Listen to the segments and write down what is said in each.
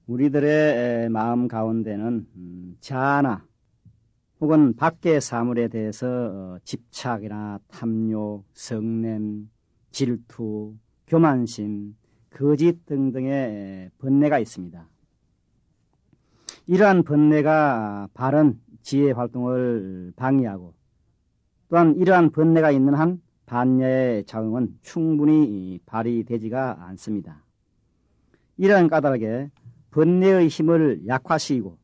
우리들의 마음 가운데는 자아나 혹은 밖의 사물에 대해서 집착이나 탐욕, 성냄, 질투, 교만심, 거짓 등등의 번뇌가 있습니다. 이러한 번뇌가 바른 지혜 활동을 방해하고 또한 이러한 번뇌가 있는 한 반야의 자응은 충분히 발휘되지가 않습니다. 이러한 까닭에 번뇌의 힘을 약화시키고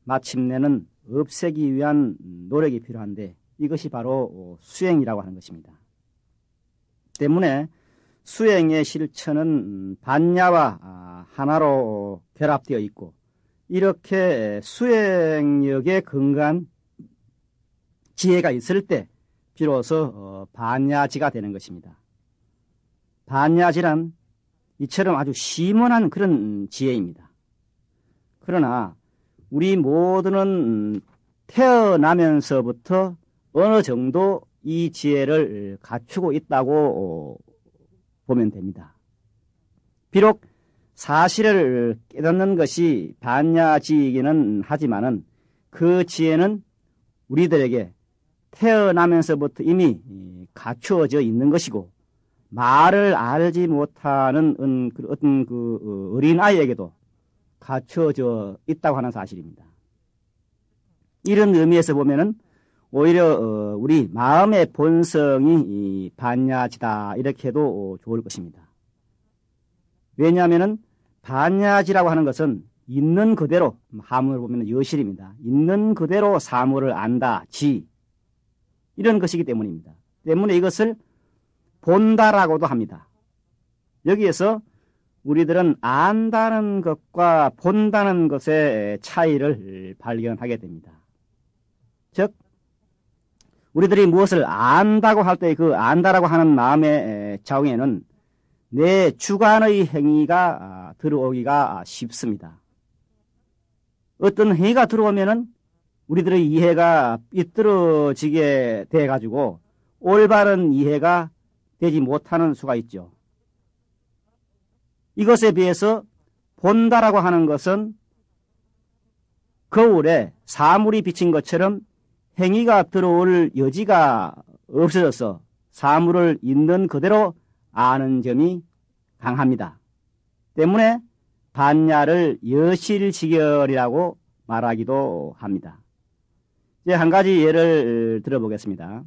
마침내는 없애기 위한 노력이 필요한데 이것이 바로 수행이라고 하는 것입니다. 때문에 수행의 실천은 반야와 하나로 결합되어 있고 이렇게 수행력에 근거한 지혜가 있을 때 비로소 반야지가 되는 것입니다. 반야지란 이처럼 아주 심원한 그런 지혜입니다. 그러나 우리 모두는 태어나면서부터 어느 정도 이 지혜를 갖추고 있다고 보면 됩니다. 비록 사실을 깨닫는 것이 반야지이기는 하지만은 그 지혜는 우리들에게 태어나면서부터 이미 갖추어져 있는 것이고 말을 알지 못하는 어떤 그 어린 아이에게도 갖추어져 있다고 하는 사실입니다. 이런 의미에서 보면은 오히려 우리 마음의 본성이 반야지다 이렇게 해도 좋을 것입니다. 왜냐하면은 반야지라고 하는 것은 있는 그대로 하문을 보면 여실입니다. 있는 그대로 사물을 안다, 지 이런 것이기 때문입니다. 때문에 이것을 본다라고도 합니다. 여기에서 우리들은 안다는 것과 본다는 것의 차이를 발견하게 됩니다. 즉 우리들이 무엇을 안다고 할 때 그 안다라고 하는 마음의 자웅에는 내 주관의 행위가 들어오기가 쉽습니다. 어떤 행위가 들어오면은 우리들의 이해가 삐뚤어지게 돼가지고 올바른 이해가 되지 못하는 수가 있죠. 이것에 비해서 본다라고 하는 것은 거울에 사물이 비친 것처럼 행위가 들어올 여지가 없어져서 사물을 있는 그대로 아는 점이 강합니다. 때문에 반야를 여실지결이라고 말하기도 합니다. 이제 한 가지 예를 들어보겠습니다.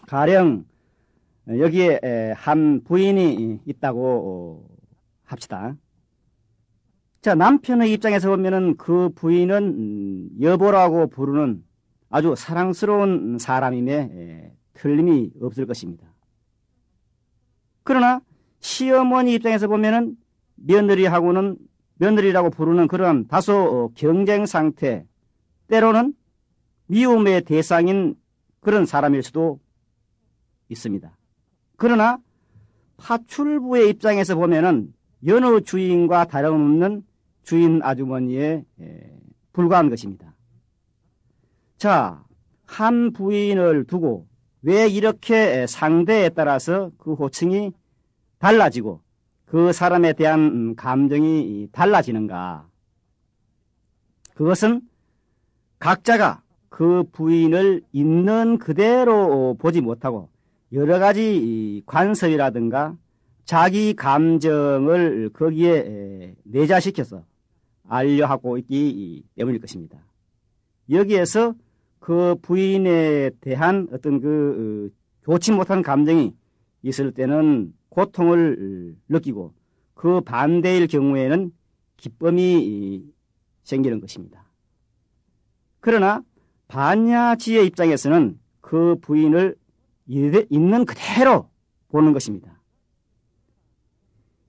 가령 여기에 한 부인이 있다고 합시다. 자, 남편의 입장에서 보면은 그 부인은 여보라고 부르는 아주 사랑스러운 사람임에 틀림이 없을 것입니다. 그러나 시어머니 입장에서 보면은 며느리라고 부르는 그런 다소 경쟁 상태, 때로는 미움의 대상인 그런 사람일 수도 있습니다. 그러나 파출부의 입장에서 보면은 여느 주인과 다름없는 주인 아주머니에 불과한 것입니다. 자, 한 부인을 두고 왜 이렇게 상대에 따라서 그 호칭이 달라지고 그 사람에 대한 감정이 달라지는가? 그것은 각자가 그 부인을 있는 그대로 보지 못하고 여러 가지 관섭이라든가 자기 감정을 거기에 내재시켜서 알려하고 있기 때문일 것입니다. 여기에서 그 부인에 대한 어떤 그 좋지 못한 감정이 있을 때는 고통을 느끼고 그 반대일 경우에는 기쁨이 생기는 것입니다. 그러나 반야지의 입장에서는 그 부인을 있는 그대로 보는 것입니다.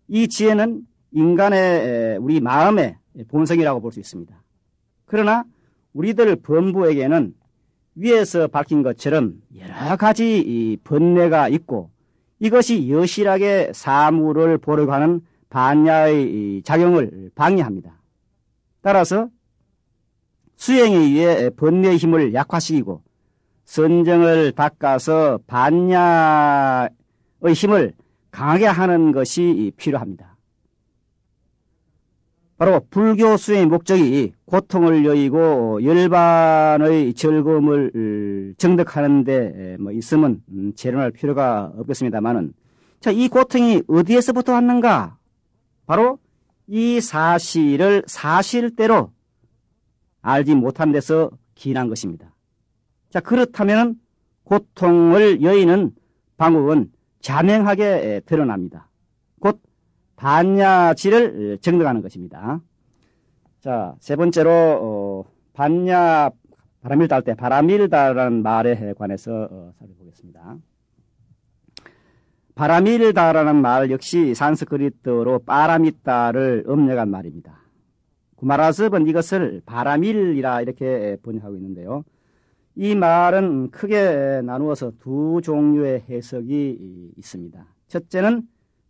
이 지혜는 인간의 우리 마음의 본성이라고 볼 수 있습니다. 그러나 우리들 범부에게는 위에서 밝힌 것처럼 여러 가지 번뇌가 있고 이것이 여실하게 사물을 보려고 하는 반야의 작용을 방해합니다. 따라서 수행에 의해 번뇌의 힘을 약화시키고 선정을 닦아서 반야의 힘을 강하게 하는 것이 필요합니다. 바로 불교 수행의 목적이 고통을 여의고 열반의 즐거움을 정득하는 데 뭐 있으면 재론할 필요가 없겠습니다만은, 자, 이 고통이 어디에서부터 왔는가? 바로 이 사실을 사실대로 알지 못한 데서 기인한 것입니다. 자, 그렇다면 고통을 여의는 방법은 자명하게 드러납니다. 곧 반야지를 정득하는 것입니다. 자, 세 번째로 반야 바람일다 할 때 바람일다라는 말에 관해서 살펴보겠습니다. 바람일다라는 말 역시 산스크리트어로 빠라미타를 음력한 말입니다. 구마라섭은 이것을 바람일이라 이렇게 번역하고 있는데요. 이 말은 크게 나누어서 두 종류의 해석이 있습니다. 첫째는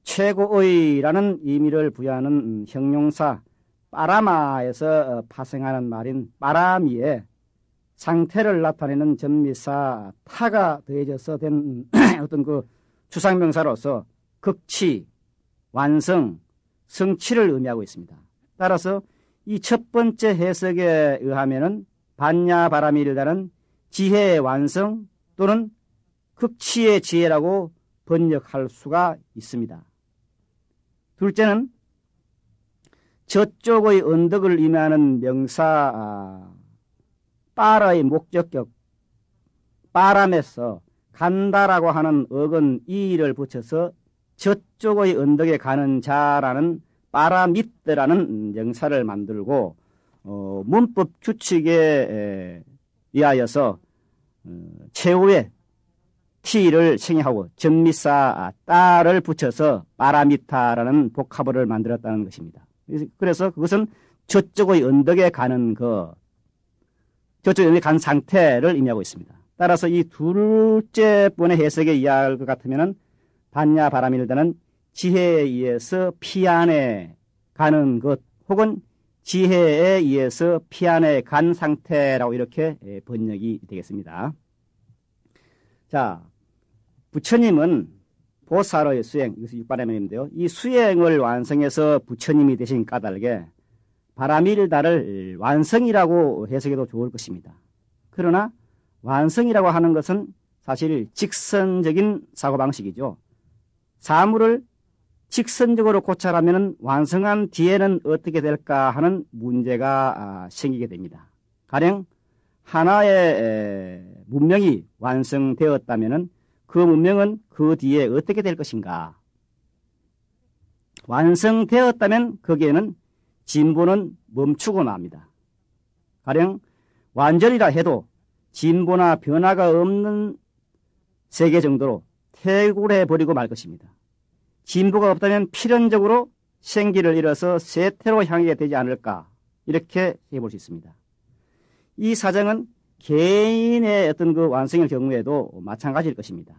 최고의라는 의미를 부여하는 형용사 빠라마에서 파생하는 말인 빠라미에 상태를 나타내는 전미사 타가 더해져서 된 어떤 그 추상명사로서 극치, 완성, 성취를 의미하고 있습니다. 따라서 이 첫 번째 해석에 의하면은 반야 바라밀다는 지혜의 완성 또는 극치의 지혜라고 번역할 수가 있습니다. 둘째는 저쪽의 언덕을 의미하는 명사 빠라의 목적격 빠람에서 간다라고 하는 어근 이를 붙여서 저쪽의 언덕에 가는 자라는 빠라미트라는 명사를 만들고 문법 규칙에 의하여서 최후의 t를 생략하고 전미사 따를 붙여서 빠라미타라는 복합어를 만들었다는 것입니다. 그래서 그것은 저쪽의 언덕에 가는 저쪽의 언덕에 간 상태를 의미하고 있습니다. 따라서 이 둘째 번의 해석에 의할 것 같으면 반야 바라밀다는 지혜에 의해서 피안에 가는 것 혹은 지혜에 의해서 피안에 간 상태라고 이렇게 번역이 되겠습니다. 자, 부처님은 보살의 수행, 이것이 육바라밀인데요. 이 수행을 완성해서 부처님이 되신 까닭에 바라밀다를 완성이라고 해석해도 좋을 것입니다. 그러나 완성이라고 하는 것은 사실 직선적인 사고방식이죠. 사물을 직선적으로 고찰하면 완성한 뒤에는 어떻게 될까 하는 문제가 생기게 됩니다. 가령 하나의 문명이 완성되었다면 그 문명은 그 뒤에 어떻게 될 것인가? 완성되었다면 거기에는 진보는 멈추고 맙니다. 가령 완전이라 해도 진보나 변화가 없는 세계 정도로 퇴굴해버리고 말 것입니다. 진보가 없다면 필연적으로 생기를 잃어서 쇠퇴로 향하게 되지 않을까 이렇게 해볼 수 있습니다. 이 사정은 개인의 어떤 그 완성의 경우에도 마찬가지일 것입니다.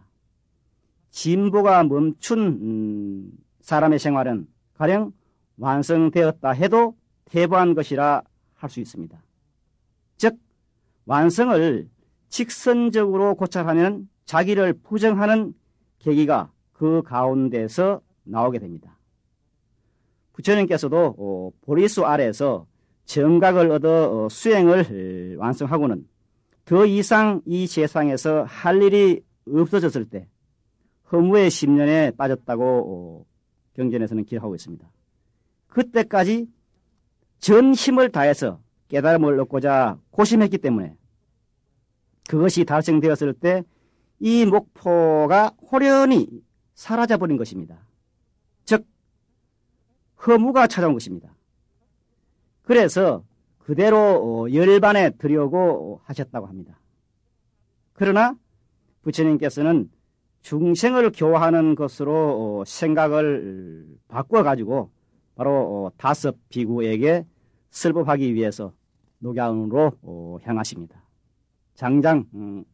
진보가 멈춘 사람의 생활은 가령 완성되었다 해도 퇴보한 것이라 할 수 있습니다. 즉 완성을 직선적으로 고찰하면 자기를 부정하는 계기가 그 가운데서 나오게 됩니다. 부처님께서도 보리수 아래에서 정각을 얻어 수행을 완성하고는 더 이상 이 세상에서 할 일이 없어졌을 때 허무의 10년에 빠졌다고 경전에서는 기록하고 있습니다. 그때까지 전 힘을 다해서 깨달음을 얻고자 고심했기 때문에 그것이 달성되었을 때 이 목표가 호련히 사라져버린 것입니다. 즉 허무가 찾아온 것입니다. 그래서 그대로 열반에 들여오고 하셨다고 합니다. 그러나 부처님께서는 중생을 교화하는 것으로 생각을 바꿔가지고 바로 다섯 비구에게 설법하기 위해서 녹양으로 향하십니다. 장장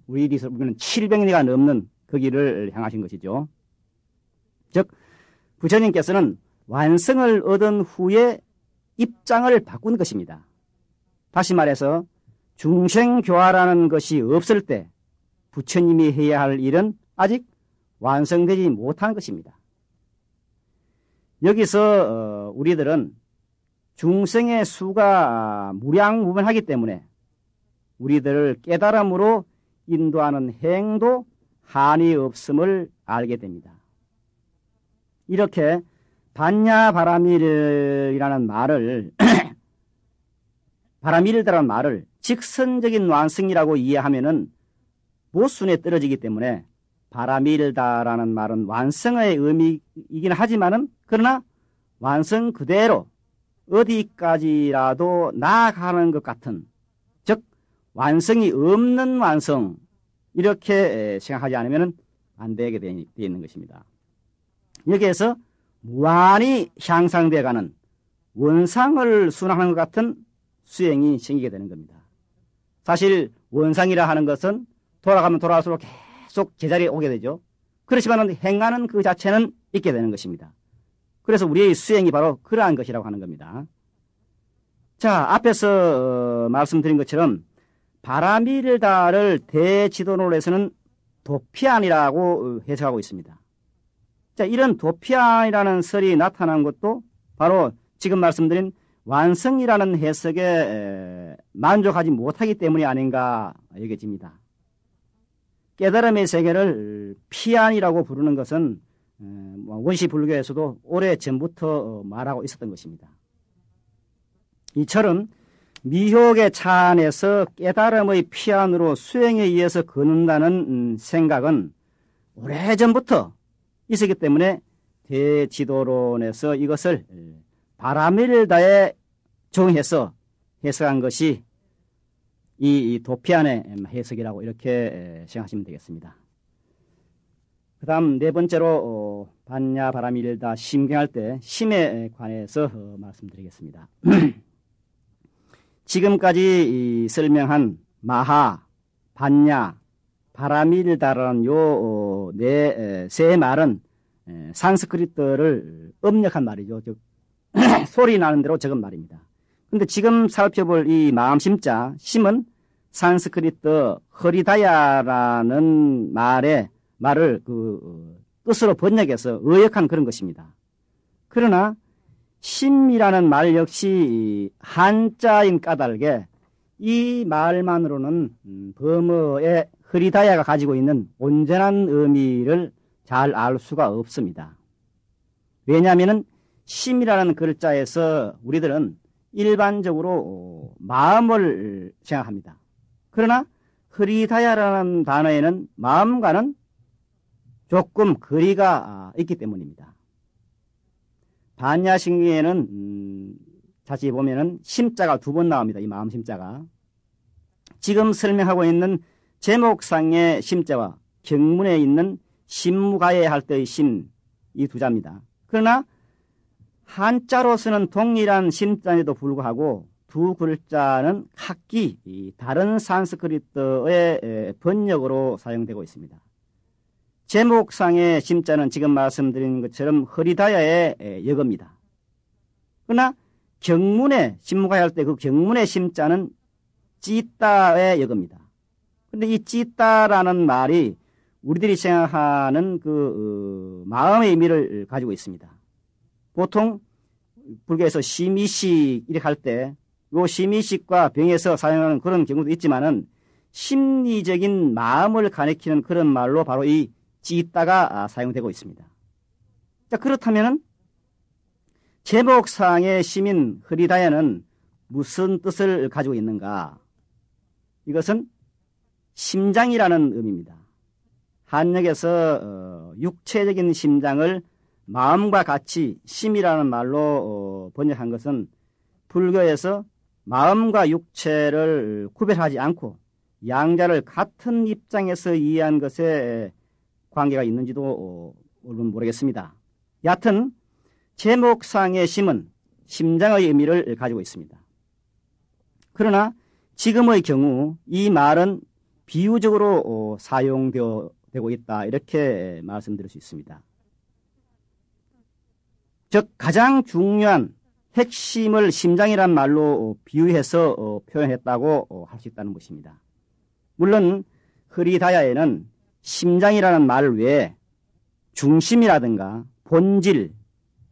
우리리서 보면 700리가 넘는 그 길을 향하신 것이죠. 즉 부처님께서는 완성을 얻은 후에 입장을 바꾼 것입니다. 다시 말해서 중생교화라는 것이 없을 때 부처님이 해야 할 일은 아직 완성되지 못한 것입니다. 여기서 우리들은 중생의 수가 무량무변하기 때문에 우리들을 깨달음으로 인도하는 행도 한이 없음을 알게 됩니다. 이렇게 반야바라밀이라는 말을 바라밀다라는 말을 직선적인 완성이라고 이해하면은 모순에 떨어지기 때문에 바라밀다라는 말은 완성의 의미이긴 하지만은 그러나 완성 그대로 어디까지라도 나아가는 것 같은, 즉 완성이 없는 완성, 이렇게 생각하지 않으면 안 되게 되어 있는 것입니다. 여기에서 무한히 향상되어가는 원상을 순환하는 것 같은 수행이 생기게 되는 겁니다. 사실 원상이라 하는 것은 돌아가면 돌아갈수록 계속 제자리에 오게 되죠. 그렇지만 행하는 그 자체는 있게 되는 것입니다. 그래서 우리의 수행이 바로 그러한 것이라고 하는 겁니다. 자, 앞에서 말씀드린 것처럼 바라밀다를 대지도론에서는 도피안이라고 해석하고 있습니다. 자, 이런 도피안이라는 설이 나타난 것도 바로 지금 말씀드린 완성이라는 해석에 만족하지 못하기 때문이 아닌가 여겨집니다. 깨달음의 세계를 피안이라고 부르는 것은 원시 불교에서도 오래 전부터 말하고 있었던 것입니다. 이처럼 미혹의 차 안에서 깨달음의 피안으로 수행에 의해서 걷는다는 생각은 오래전부터 있었기 때문에 대지도론에서 이것을 바라밀다에 적용해서 해석한 것이 이 도피안의 해석이라고 이렇게 생각하시면 되겠습니다. 그 다음 네 번째로 반야바라밀다 심경할 때 심에 관해서 말씀드리겠습니다. 지금까지 설명한 마하, 반야, 바라밀다라는 요 세 말은 산스크리트를 음력한 말이죠. 즉 소리 나는 대로 적은 말입니다. 그런데 지금 살펴볼 이 마음심자, 심은 산스크리트 허리다야라는 말을 그 뜻으로 번역해서 의역한 그런 것입니다. 그러나 심이라는 말 역시 한자인 까닭에 이 말만으로는 범어의 허리다야가 가지고 있는 온전한 의미를 잘 알 수가 없습니다. 왜냐하면 심이라는 글자에서 우리들은 일반적으로 마음을 생각합니다. 그러나 허리다야라는 단어에는 마음과는 조금 거리가 있기 때문입니다. 반야심경에는 자세히 보면은 심자가 두 번 나옵니다. 이 마음 심자가. 지금 설명하고 있는 제목상의 심자와 경문에 있는 심무가에 할 때의 심, 이 두 자입니다. 그러나 한자로서는 동일한 심자에도 불구하고 두 글자는 각기 다른 산스크리트의 번역으로 사용되고 있습니다. 제목상의 심자는 지금 말씀드린 것처럼 허리다야의 역어입니다. 그러나 경문에 심무가에 할 때 그 경문의 심자는 찌따의 역어입니다. 그런데 이 찌따라는 말이 우리들이 생각하는 그 마음의 의미를 가지고 있습니다. 보통 불교에서 심의식 이렇게 할 때 요 심의식과 병에서 사용하는 그런 경우도 있지만은 심리적인 마음을 가리키는 그런 말로 바로 이 찌따가 사용되고 있습니다. 자, 그렇다면은 제목상의 심인 허리다야는 무슨 뜻을 가지고 있는가? 이것은 심장이라는 의미입니다. 한역에서 육체적인 심장을 마음과 같이 심이라는 말로 번역한 것은 불교에서 마음과 육체를 구별하지 않고 양자를 같은 입장에서 이해한 것에 관계가 있는지도 물론 모르겠습니다. 여하튼 제목상의 심은 심장의 의미를 가지고 있습니다. 그러나 지금의 경우 이 말은 비유적으로 사용되고 있다, 이렇게 말씀드릴 수 있습니다. 즉 가장 중요한 핵심을 심장이란 말로 비유해서 표현했다고 할 수 있다는 것입니다. 물론 허리다야에는 심장이라는 말 외에 중심이라든가 본질,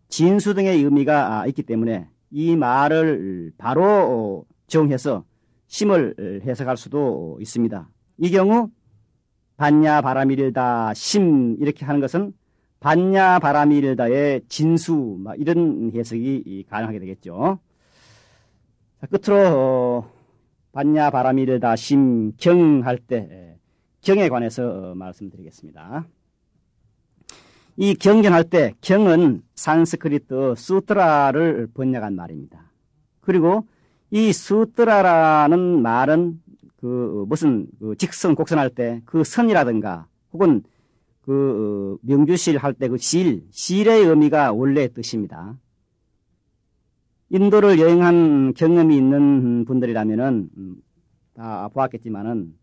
진수 등의 의미가 있기 때문에 이 말을 바로 정해서 심을 해석할 수도 있습니다. 이 경우 반야 바람이 일다 심 이렇게 하는 것은 반야 바람이 일다의 진수 이런 해석이 가능하게 되겠죠. 자, 끝으로 반야 바람이 일다 심 경 할 때 경에 관해서 말씀드리겠습니다. 이 경전할 때 경은 산스크리트 수트라를 번역한 말입니다. 그리고 이 수트라라는 말은 무슨 직선 곡선할 때 그 선이라든가 혹은 명주실 할 때 그 실의 의미가 원래의 뜻입니다. 인도를 여행한 경험이 있는 분들이라면은 다 보았겠지만은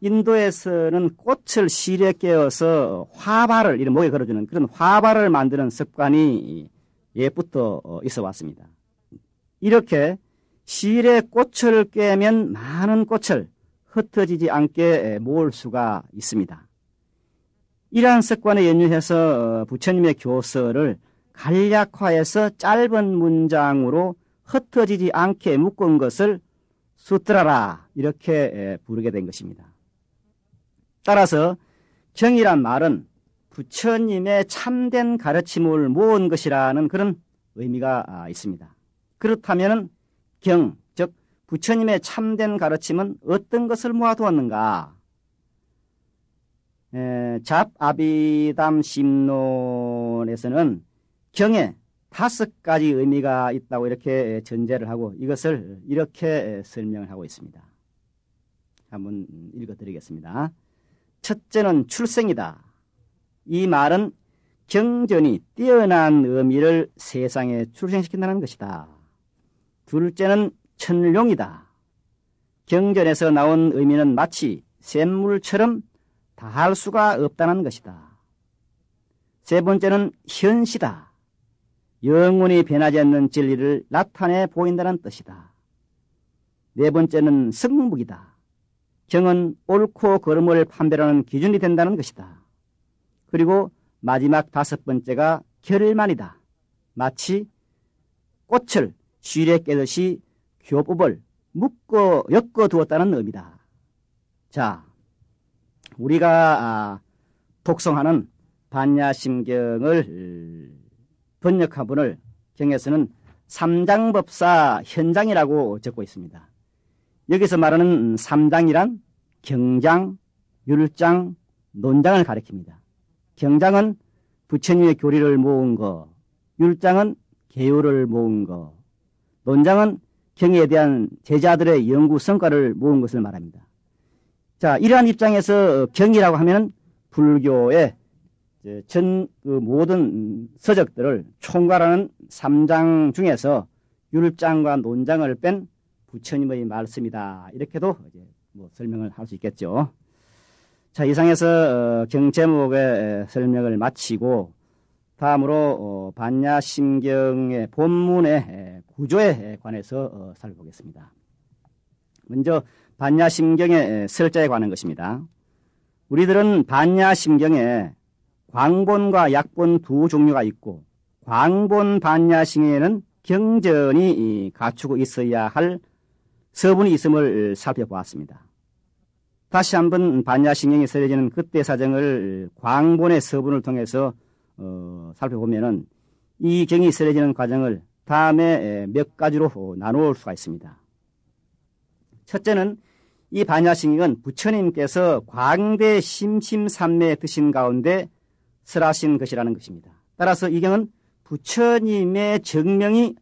인도에서는 꽃을 실에 깨어서 화발을 이런 목에 걸어주는 그런 화발을 만드는 습관이 옛부터 있어 왔습니다. 이렇게 실에 꽃을 깨면 많은 꽃을 흩어지지 않게 모을 수가 있습니다. 이러한 습관에 연유해서 부처님의 교서를 간략화해서 짧은 문장으로 흩어지지 않게 묶은 것을 수트라라 이렇게 부르게 된 것입니다. 따라서 경이란 말은 부처님의 참된 가르침을 모은 것이라는 그런 의미가 있습니다. 그렇다면 경, 즉 부처님의 참된 가르침은 어떤 것을 모아두었는가? 잡아비담 심론에서는 경에 5가지 의미가 있다고 이렇게 전제를 하고 이것을 이렇게 설명을 하고 있습니다. 한번 읽어드리겠습니다. 첫째는 출생이다. 이 말은 경전이 뛰어난 의미를 세상에 출생시킨다는 것이다. 둘째는 천룡이다. 경전에서 나온 의미는 마치 샘물처럼 다할 수가 없다는 것이다. 세 번째는 현시다. 영원히 변하지 않는 진리를 나타내 보인다는 뜻이다. 네 번째는 성묵이다. 경은 옳고 그름을 판별하는 기준이 된다는 것이다. 그리고 마지막 5번째가 결말이다. 마치 꽃을 실에 깨듯이 교법을 엮어 두었다는 의미다. 자, 우리가 독송하는 반야심경을 번역한 분을 경에서는 삼장법사 현장이라고 적고 있습니다. 여기서 말하는 삼장이란 경장, 율장, 논장을 가리킵니다. 경장은 부처님의 교리를 모은 거, 율장은 계율을 모은 거, 논장은 경에 대한 제자들의 연구 성과를 모은 것을 말합니다. 자, 이러한 입장에서 경이라고 하면 불교의 모든 서적들을 총괄하는 3장 중에서 율장과 논장을 뺀 부처님의 말씀이다. 이렇게도 설명을 할 수 있겠죠. 자, 이상에서 경 제목의 설명을 마치고 다음으로 반야심경의 본문의 구조에 관해서 살펴보겠습니다. 먼저 반야심경의 설자에 관한 것입니다. 우리들은 반야심경에 광본과 약본 두 종류가 있고 광본 반야심경에는 경전이 갖추고 있어야 할 서분이 있음을 살펴보았습니다. 다시 한번 반야심경이 쓰여지는 그때 사정을 광본의 서분을 통해서 살펴보면은 이 경이 쓰여지는 과정을 다음에 몇 가지로 나누어 수가 있습니다. 첫째는 이 반야심경은 부처님께서 광대 심심삼매 드신 가운데 설하신 것이라는 것입니다. 따라서 이 경은 부처님의 정명이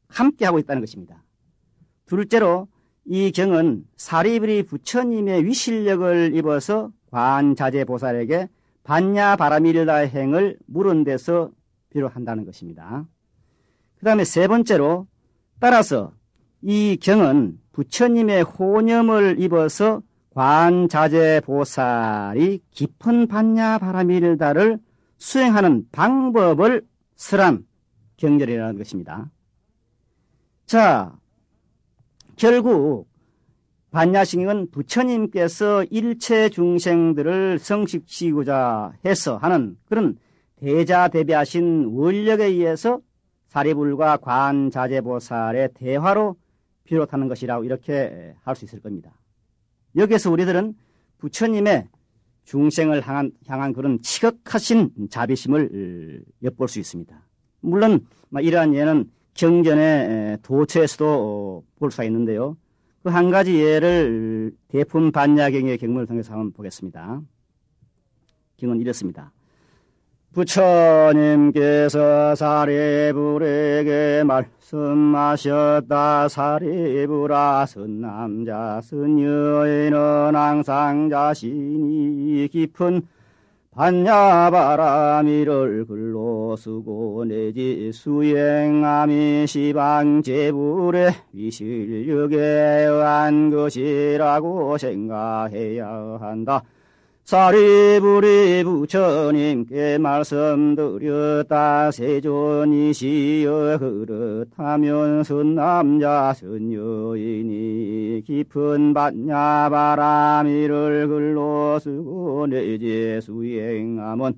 함께하고 있다는 것입니다. 둘째로 이 경은 사리불이 부처님의 위실력을 입어서 관자재보살에게 반야바라밀라 행을 물은 데서 비롯한다는 것입니다. 그 다음에 세 번째로 따라서 이 경은 부처님의 호념을 입어서 관자재보살이 깊은 반야바라밀다를 수행하는 방법을 설한 경전이라는 것입니다. 자, 결국 반야심경은 부처님께서 일체 중생들을 성식시키고자 해서 하는 그런 대자대비하신 원력에 의해서 사리불과 관자재보살의 대화로 비롯하는 것이라고 이렇게 할 수 있을 겁니다. 여기에서 우리들은 부처님의 중생을 향한 그런 지극하신 자비심을 엿볼 수 있습니다. 물론 이러한 예는 경전의 도처에서도 볼 수가 있는데요. 그 한 가지 예를 대품반야경의 경문을 통해서 한번 보겠습니다. 경은 이렇습니다. 부처님께서 사리불에게 말씀하셨다. 사리불아, 선남자 선여인은 항상 자신이 깊은 반야바라미를 글로 쓰고 내지 수행함이 시방제불의 위실력에 의한 것이라고 생각해야 한다. 사리불이 부처님께 말씀드렸다. 세존이시여 그렇다면 선남자 선여인이 깊은 반야바라미를 글로 쓰고 내지 수행함은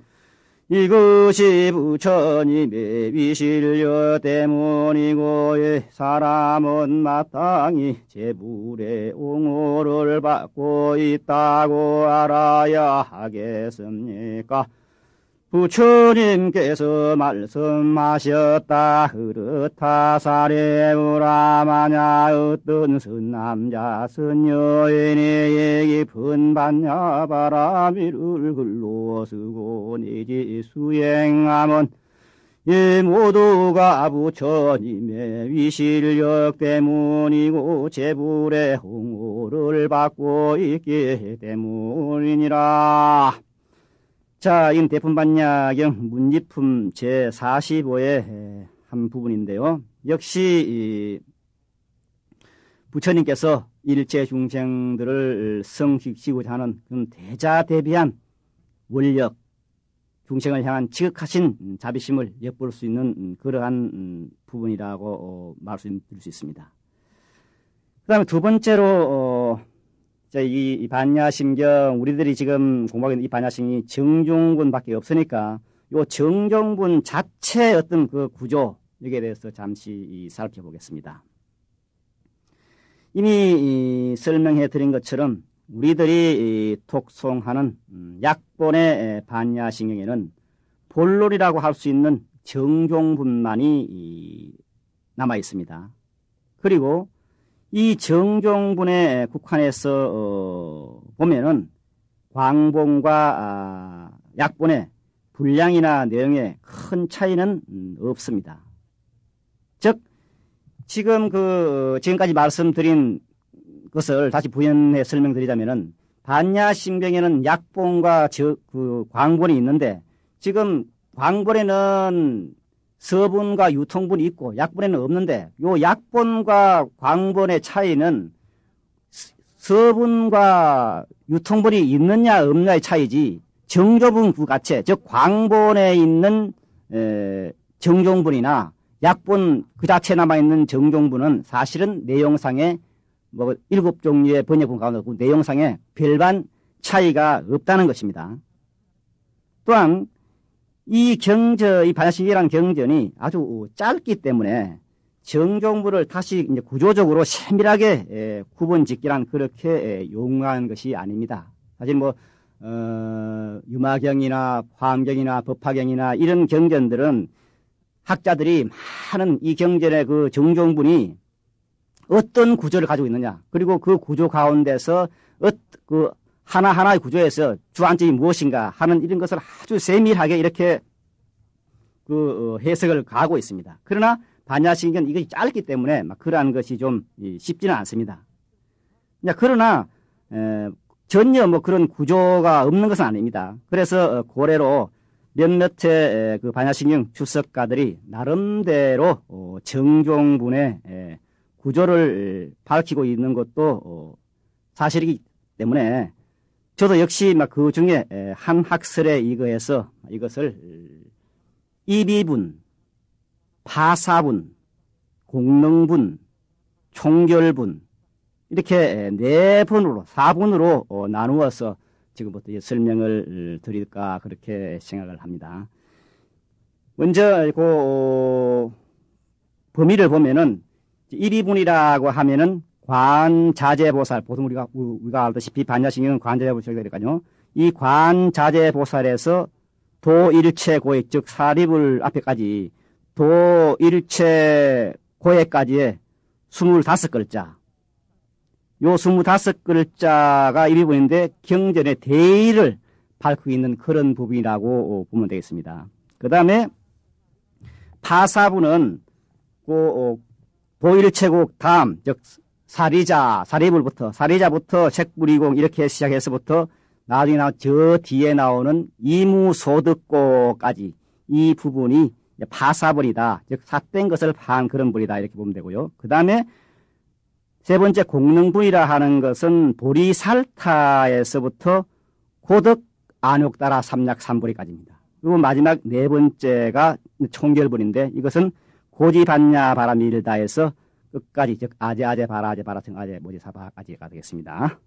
이것이 부처님의 위실력 때문이고 사람은 마땅히 제불의 옹호를 받고 있다고 알아야 하겠습니까? 부처님께서 말씀하셨다. 그렇다. 사리불아, 만약 어떤 선남자 선여인이 깊은 반야바라미를 글로 쓰고 내지 수행함은 이 모두가 부처님의 위실력 때문이고 제불의 홍호를 받고 있기 때문이니라. 자, 이건 대품반야경 문지품 제45의 한 부분인데요. 역시 부처님께서 일체 중생들을 성식시고자 하는 그런 대자대비한 원력, 중생을 향한 지극하신 자비심을 엿볼 수 있는 그러한 부분이라고 말씀드릴 수 있습니다. 그 다음에 두 번째로 이 반야심경, 우리들이 지금 공부하고 있는 이 반야심경이 정종분밖에 없으니까 요 정종분 자체의 어떤 그 구조, 여기에 대해서 잠시 살펴보겠습니다. 이미 설명해 드린 것처럼 우리들이 독송하는 약본의 반야심경에는 본론이라고 할 수 있는 정종분만이 남아 있습니다. 그리고 이 정종분에 국한해서 보면은 광본과 약본의 분량이나 내용에 큰 차이는 없습니다. 즉 지금 지금까지 말씀드린 것을 다시 부연해 설명드리자면은 반야심경에는 약본과 광본이 있는데 지금 광본에는 서분과 유통분이 있고 약본에는 없는데 요 약본과 광본의 차이는 서분과 유통분이 있느냐 없느냐의 차이지 정조분 그 자체, 즉 광본에 있는 정종분이나 약본 그 자체에 남아있는 정종분은 사실은 내용상에 7종류의 번역본 가운데 그 내용상에 별반 차이가 없다는 것입니다. 또한 이 반야심경이라는 경전이 아주 짧기 때문에 정종분을 다시 이제 구조적으로 세밀하게 구분 짓기란 그렇게 용이한 것이 아닙니다. 사실 유마경이나 화엄경이나 법화경이나 이런 경전들은 학자들이 많은 이 경전의 그 정종분이 어떤 구조를 가지고 있느냐, 그리고 그 구조 가운데서 그 하나하나의 구조에서 주안점이 무엇인가 하는 이런 것을 아주 세밀하게 이렇게 해석을 가하고 있습니다. 그러나 반야심경은 이것이 짧기 때문에 그러한 것이 좀 쉽지는 않습니다. 그러나 전혀 그런 구조가 없는 것은 아닙니다. 그래서 고래로 몇몇의 그 반야심경 주석가들이 나름대로 정종분의 구조를 밝히고 있는 것도 사실이기 때문에 저도 역시 그 중에 한 학설에 의거해서 이것을 입이분, 파사분, 공능분, 총결분 이렇게 4분으로 4분으로 나누어서 지금부터 설명을 드릴까 그렇게 생각을 합니다. 먼저 범위를 보면은 1위분이라고 하면은 관자재보살, 보통 우리가 알다시피 반야신경은 관자재보살이 되니까요. 이 관자재보살에서 도일체 고액, 즉 사립을 앞에까지 도일체 고액까지의 25글자. 요 25글자가 1위분인데 경전의 대의를 밝히고 있는 그런 부분이라고 보면 되겠습니다. 그 다음에 파사부는 도일체곡 다음, 즉 사리자부터 책부리공 이렇게 시작해서부터 나중에 저 뒤에 나오는 이무소득고까지 이 부분이 파사벌이다. 즉 삿된 것을 파한 그런 벌이다. 이렇게 보면 되고요. 그 다음에 세 번째 공능분이라 하는 것은 보리살타에서부터 고득 안욕따라 삼약 삼보리까지입니다. 그리고 마지막 네 번째가 총결분인데 이것은 고지반야 바라밀다에서 끝까지 즉 아제아제 바라아제 바라승 아제 모지사바까지가 되겠습니다.